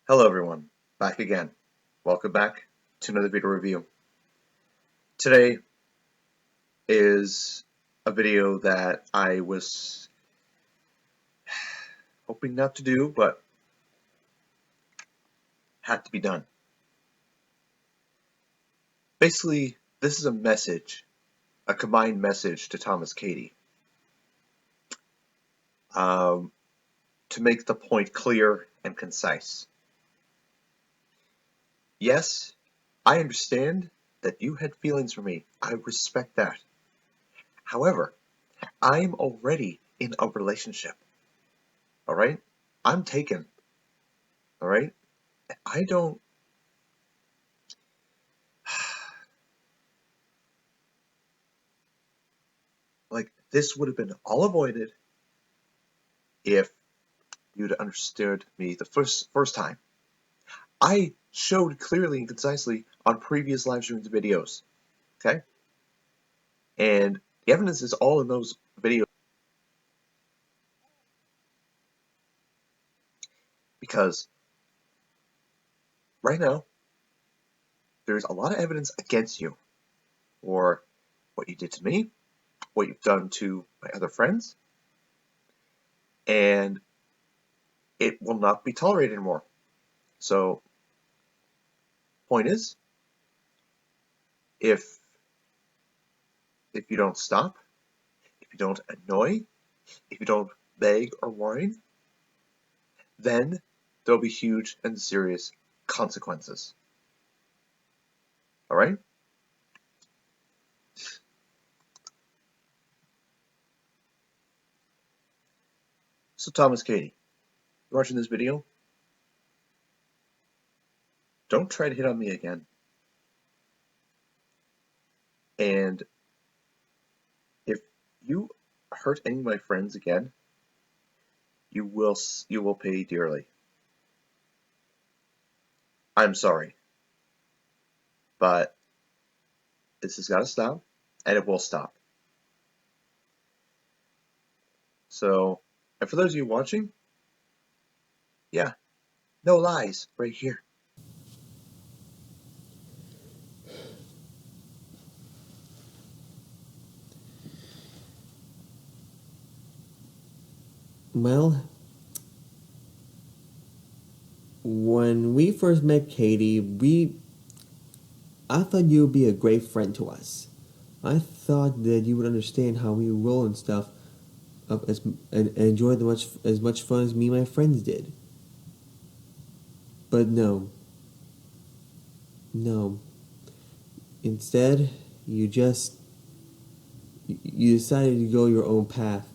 Hello everyone, back again. Welcome back to another video review. Today is a video that I was hoping not to do, but had to be done. Basically, this is a message, a combined message to ThomasKatie. To make the point clear and concise. Yes, I understand that you had feelings for me. I respect that. However, I'm already in a relationship. Alright? I'm taken. Alright? I don't... Like, this would have been all avoided if you'd understood me the first time. I showed clearly and concisely on previous live streams videos. Okay? And the evidence is all in those videos. Because right now, there's a lot of evidence against you for what you did to me, what you've done to my other friends, and it will not be tolerated anymore. So, point is, if you don't stop, if you don't annoy, if you don't beg or whine, then there'll be huge and serious consequences. Alright? So ThomasKatie, you're watching this video? Don't try to hit on me again. And if you hurt any of my friends again, you will pay dearly. I'm sorry, but this has got to stop, and it will stop. So, and for those of you watching, yeah, no lies right here. Well, when we first met Katie, I thought you would be a great friend to us. I thought that you would understand how we roll and stuff, and enjoy as much fun as me and my friends did. But no. Instead, you decided to go your own path.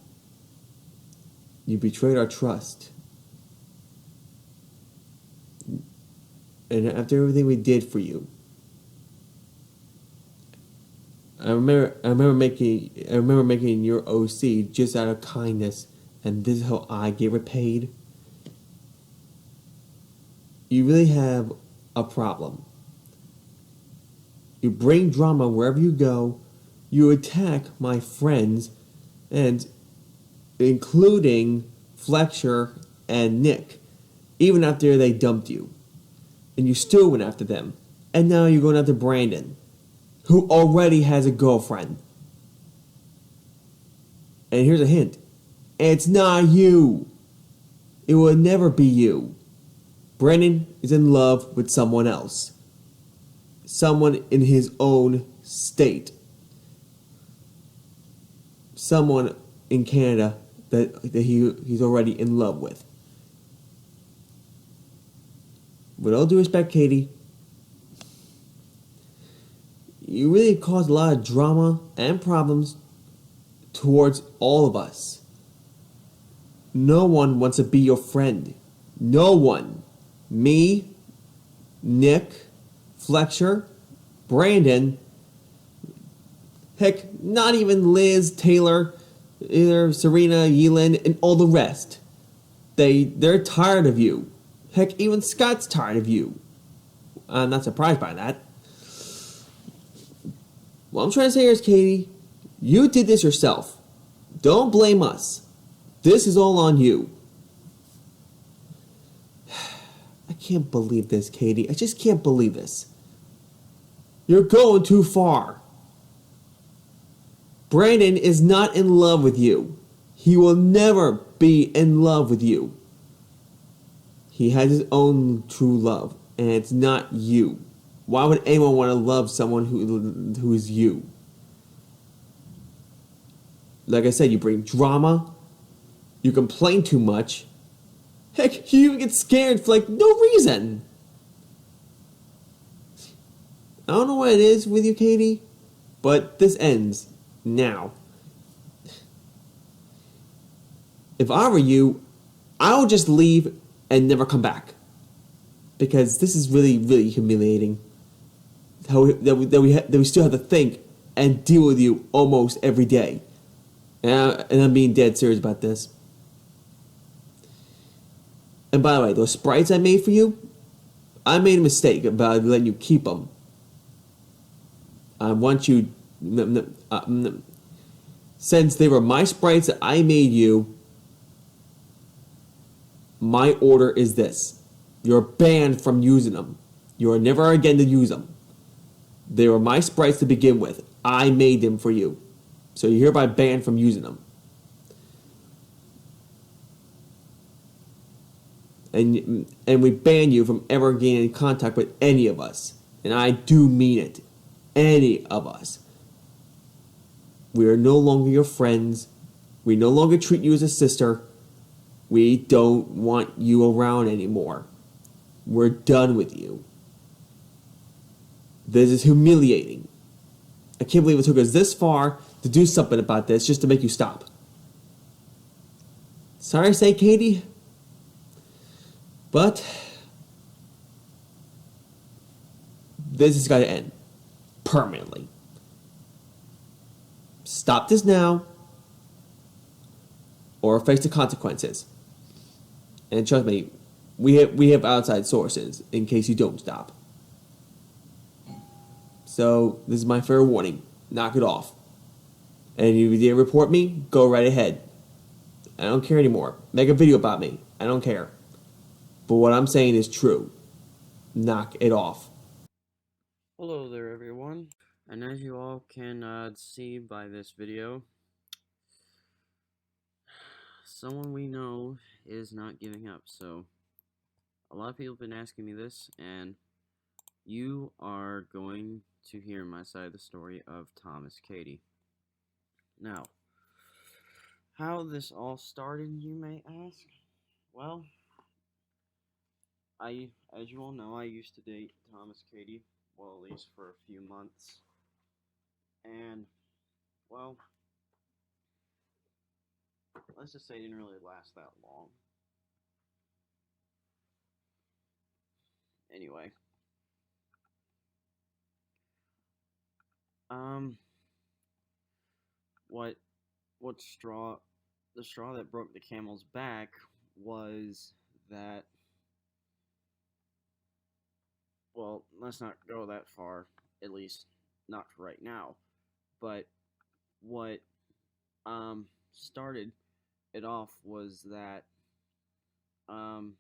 You betrayed our trust. And after everything we did for you, I remember making your OC just out of kindness, and this is how I get repaid. You really have a problem. You bring drama wherever you go. You attack my friends, and including Fletcher and Nick, even after they dumped you. And you still went after them. And now you're going after Brandon, who already has a girlfriend. And here's a hint. It's not you. It will never be you. Brandon is in love with someone else. Someone in his own state. Someone in Canada that he's already in love with. With all due respect, Katie, you really caused a lot of drama and problems towards all of us. No one wants to be your friend. No one. Me, Nick, Fletcher, Brandon, heck, not even Liz, Taylor, either Serena, Yelan, and all the rest. They're tired of you. Heck, even Scott's tired of you. I'm not surprised by that. What I'm trying to say here is, Katie, you did this yourself. Don't blame us. This is all on you. I can't believe this, Katie. I just can't believe this. You're going too far. Brandon is not in love with you. He will never be in love with you. He has his own true love, and it's not you. Why would anyone want to love someone who is you? Like I said, you bring drama, you complain too much. Heck, you even get scared for like no reason. I don't know what it is with you, Katie, but this ends now. If I were you, I would just leave and never come back. Because this is really, really humiliating. That we still have to think and deal with you almost every day. And I'm being dead serious about this. And by the way, those sprites I made for you, I made a mistake about letting you keep them. I want you, since they were my sprites that I made you, my order is this. You're banned from using them. You are never again to use them. They were my sprites to begin with. I made them for you. So you're hereby banned from using them. And we ban you from ever gaining contact with any of us. And I do mean it. Any of us. We are no longer your friends. We no longer treat you as a sister. We don't want you around anymore. We're done with you. This is humiliating. I can't believe it took us this far to do something about this just to make you stop. Sorry to say, Katie, but this has got to end permanently. Stop this now or face the consequences. And trust me, we have outside sources in case you don't stop. So this is my fair warning. Knock it off. And if you didn't report me, go right ahead. I don't care anymore. Make a video about me. I don't care. But what I'm saying is true. Knock it off. Hello there everyone, and as you all can see by this video, someone we know is not giving up. So a lot of people have been asking me this, and you are going to hear my side of the story of ThomasKatie. Now, how this all started, you may ask? Well, as you all know, I used to date ThomasKatie, well, at least for a few months, and, well, let's just say it didn't really last that long. Anyway, um, what what straw the straw that broke the camel's back was that, well, let's not go that far, at least not right now. But what started it off was that um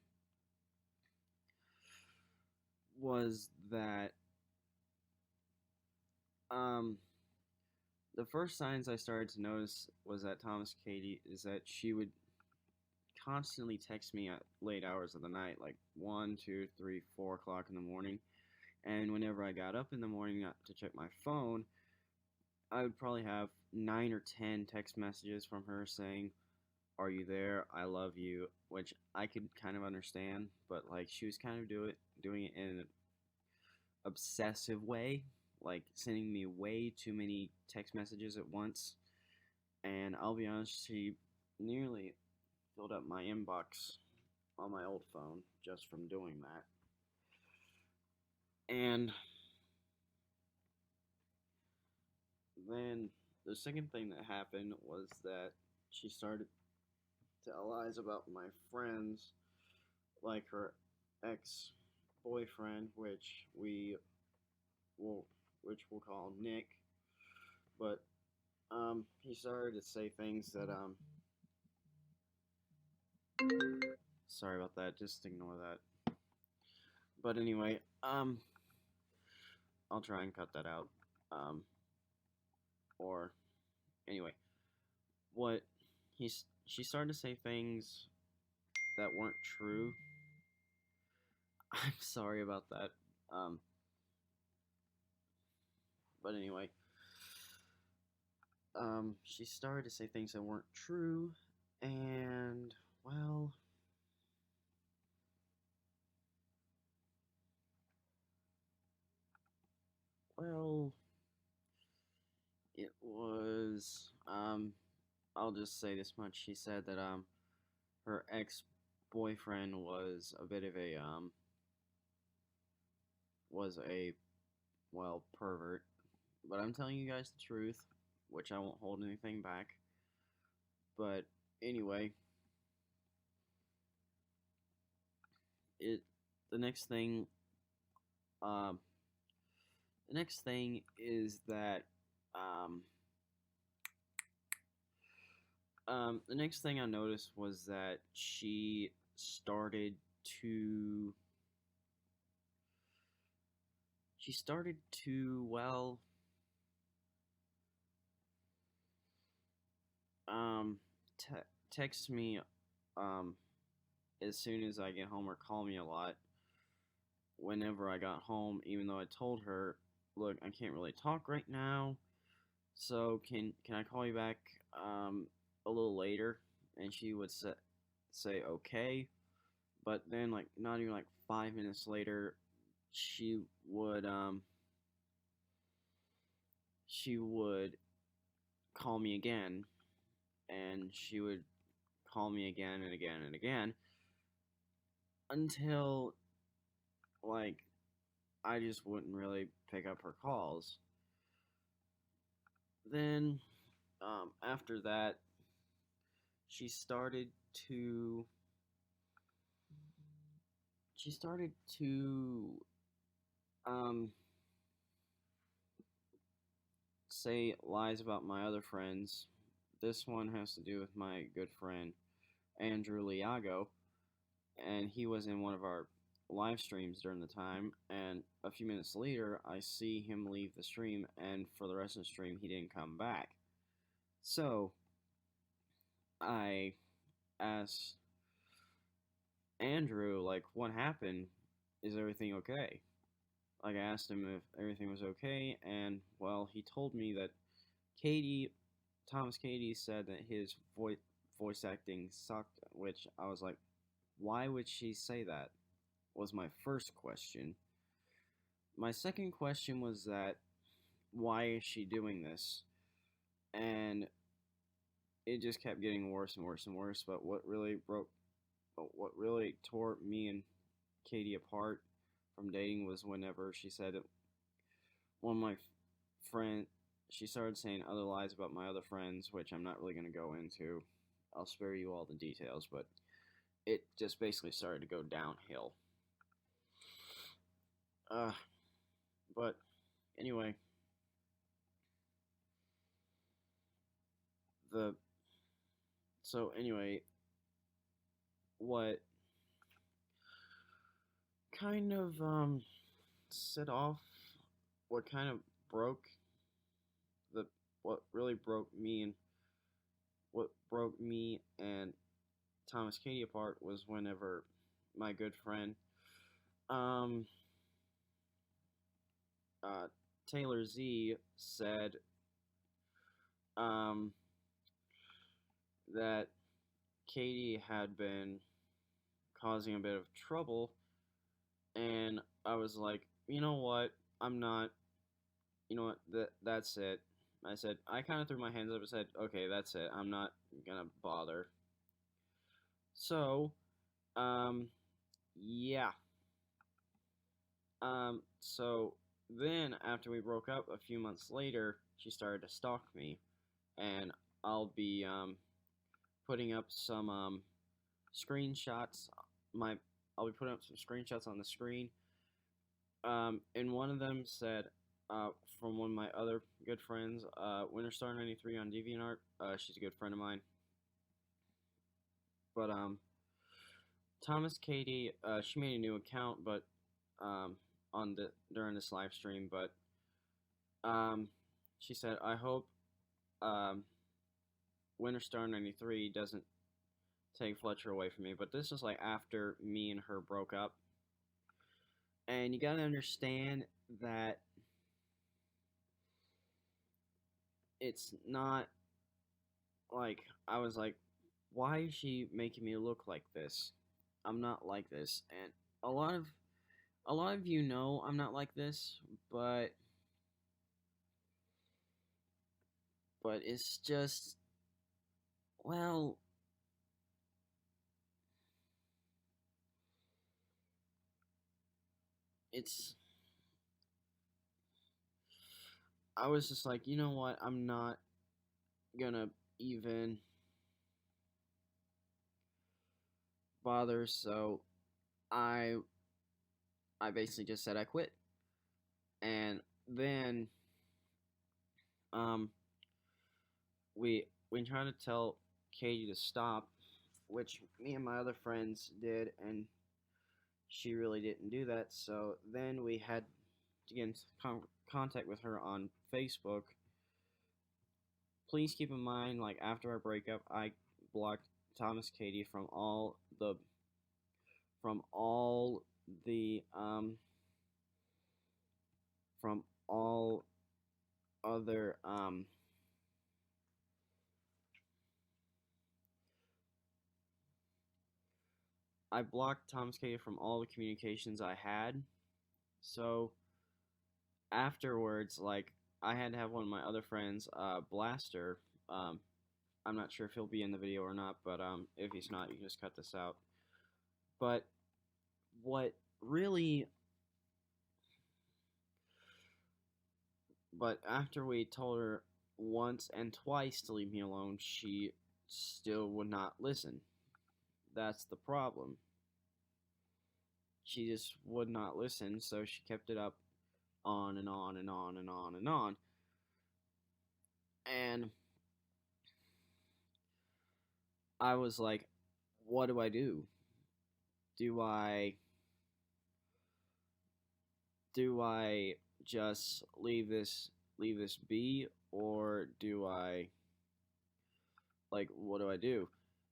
was that um the first signs I started to notice was that ThomasKatie is that she would constantly text me at late hours of the night, like 1, 2, 3, 4 o'clock in the morning. And whenever I got up in the morning to check my phone, I would probably have 9 or 10 text messages from her saying, "Are you there? I love you," which I could kind of understand, but like she was kind of doing it in an obsessive way, like sending me way too many text messages at once. And I'll be honest, she nearly filled up my inbox on my old phone just from doing that. And then the second thing that happened was that she started to tell lies about my friends, like her ex-boyfriend, will which we'll call Nick. But he started to say things that sorry about that, just ignore that. But anyway, I'll try and cut that out. Um, or anyway, what she started to say things that weren't true. I'm sorry about that. Um, but anyway, she started to say things that weren't true, and well, it was I'll just say this much. She said that her ex-boyfriend was a bit of a was a well pervert, but I'm telling you guys the truth, which I won't hold anything back. But anyway, it the next thing um the next thing is that um the next thing I noticed was that to she started to um te- text me um as soon as I get home or call me a lot whenever I got home, even though I told her, look, I can't really talk right now, so can I call you back a little later? And she would say okay, but then like not even like 5 minutes later, she would um she would call me again, and she would call me again and again and again until like I just wouldn't really pick up her calls. Then after that, she started to she started to um say lies about my other friends. This one has to do with my good friend Andrew Liago, and he was in one of our live streams during the time. And a few minutes later, I see him leave the stream, and for the rest of the stream, he didn't come back. So I asked Andrew, like, what happened? Is everything okay? Like, I asked him if everything was okay, and well, he told me that Katie, ThomasKatie, said that his voice acting sucked, which I was like, why would she say that? Was my first question. My second question was that why is she doing this? And it just kept getting worse and worse and worse. But what really tore me and Katie apart from dating was whenever she said one of my friend she started saying other lies about my other friends, which I'm not really going to go into. I'll spare you all the details, but it just basically started to go downhill. Uh, but anyway, the so anyway, what kind of set off what kind of broke the what really broke me and what broke me and ThomasKatie apart was whenever my good friend um uh Taylor Z said um that Katie had been causing a bit of trouble, and I was like, you know what, I'm not, you know what, that's it. I said, I kind of threw my hands up and said, okay, that's it, I'm not gonna bother. So yeah. So then after we broke up a few months later, she started to stalk me, and I'll be putting up some screenshots. My I'll be putting up some screenshots on the screen. And one of them said, from one of my other good friends, Winterstar93 on DeviantArt. She's a good friend of mine. But ThomasKatie, she made a new account, but during this live stream, but she said, I hope Winterstar 93 doesn't take Fletcher away from me. But this is like after me and her broke up. And you gotta understand that it's not like I was like, why is she making me look like this? I'm not like this. And a lot of you know I'm not like this, but it's just, well, it's, I was just like, you know what, I'm not gonna even bother, so I basically just said I quit. And then we tried to tell Katie to stop, which me and my other friends did, and she really didn't do that. So then we had to get in contact with her on Facebook. Please keep in mind, like, after our breakup, I blocked ThomasKatie from all the from all other I blocked ThomasKatie from all the communications I had. So afterwards, like, I had to have one of my other friends, Blaster. I'm not sure if he'll be in the video or not, but if he's not, you can just cut this out. But what really, but after we told her once and twice to leave me alone, she still would not listen. That's the problem. She just would not listen, so she kept it up on and on and on and on and on. And I was like, what do I do? Do I just leave this be, or do I, like, what do I do?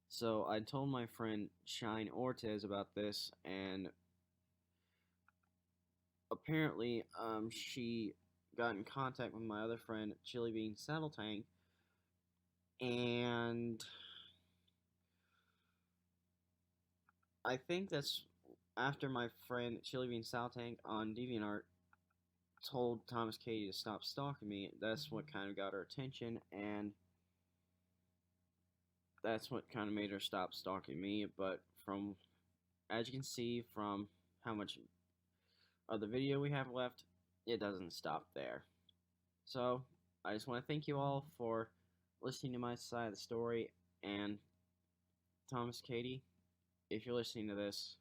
So I told my friend Shine Ortiz about this, and apparently she got in contact with my other friend Chili Bean Saddle Tank, and I think that's after my friend Chili Bean Saddle Tank on DeviantArt told ThomasKatie to stop stalking me. That's what kind of got her attention, and that's what kind of made her stop stalking me. But from, as you can see from how much of the video we have left, it doesn't stop there. So I just want to thank you all for listening to my side of the story. And ThomasKatie, if you're listening to this,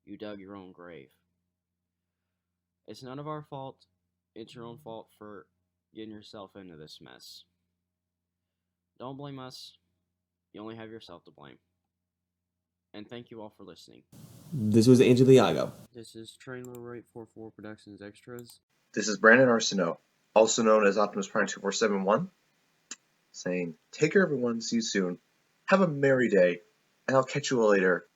you dug your own grave. It's none of our fault. It's your own fault for getting yourself into this mess. Don't blame us. You only have yourself to blame. And thank you all for listening. This was Angeliago. This is Trailer Rate 44 Productions Extras. This is Brandon Arsenault, also known as Optimus Prime 2471, saying, take care everyone, see you soon, have a merry day, and I'll catch you all later.